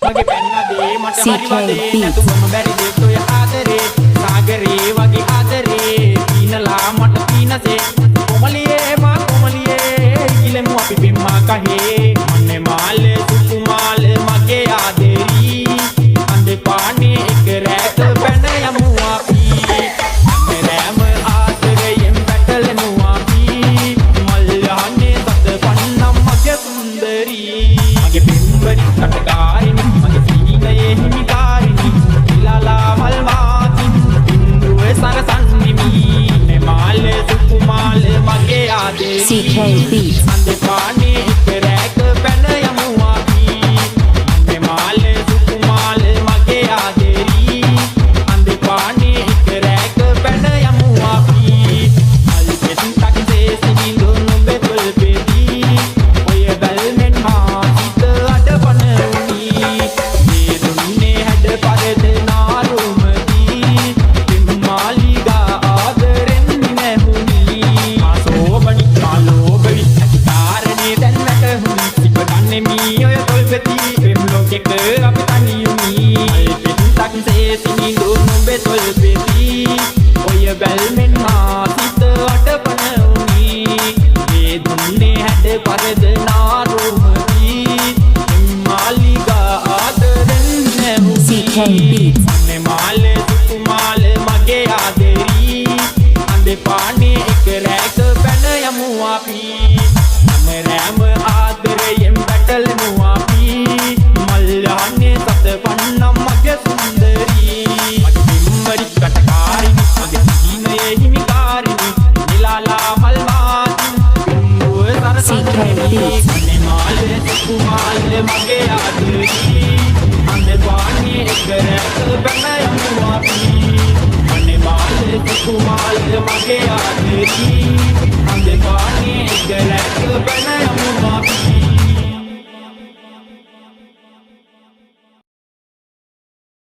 මගේ පැන්නදේ මට හරි වදේ නැතුවම බැරි දෙත් ඔය ආදරේ සාගරේ වගේ ආදරේ පීනලා මට පීනසේ කොමලියේ මා කොමලියේ ඉලෙමු අපි බිම්මා කහේ මන්නේ මාලේ සුකුමාලේ මගේ ආදරී අන්දේ පානේ එක රැට පැන යමු අපි මෙරෑම ආදරයෙන් පැටලෙනු අපි මල් යහනේ සත පන්නම් මගේ සුන්දරී මගේ බිම්බරි කටකාරිනි මගේ පීනයේ හිමිකාරිනි ඉලාලා මල් මාති බින්දුවේ සරසන්නිමි නේ මාලේ සුකුමාලේ මගේ ආදරී CK Beats. අන්දේ පානේ එක රැට පැන යමු අපි නේ මාලේ සුකුමාලේ මගේ ආදරී අන්දේ පානේ එක රැට පැන යමු අපි අල් පෙත්තක් දේසි දුන්නු බෙතල් පෙදී ඔය බල්මෙන් මා හිත අඩපන උනි මේ දුන්නේ හැඩ පරද නාරුමදී පිම්මාලිගා ආදරෙන් නැහුනි ආසෝබනි මාලෝබවි කාරණේ දැන් වැටහුනි සිපඩන්නේ මී ඔය තොල්පෙති පෙම් ලෝකෙක අපි තනියුනි අල් පෙත්තක් දේසි දුන්නු බෙතල් පෙදී ඔය බල්මෙන් මා හිත අඩපන උනි මේ දුන්නේ හැඩ පරද නාරුමදී පිම්මාලිගා ආදරෙන් නැහුනි CK Beats. අනේ මාලේ සුකුමාලේ මගේ ආදරී අන්දේ පානේ එක රැක පැන යමු අපි අමරෑම ආදරයෙන් පැටලෙමු අපි මල් යහනේ සත පන්නම් මගේ සුන්දරී මගේ බිම්බරි කටකාරිනි මගේ සීනයේ හිමිකාරිනි නිලාලා මල් මාති බිම්බුවේ සරසන්නිමි අනේ මාලේ සුකුමාලේ මගේ ආදරී අන්දේ පානේ එක රැක පැන යමු අපි අනේ මාලේ සුකුමාලේ මගේ ආදරී අන්දේ පානේ එක රැක පැන යමු අපි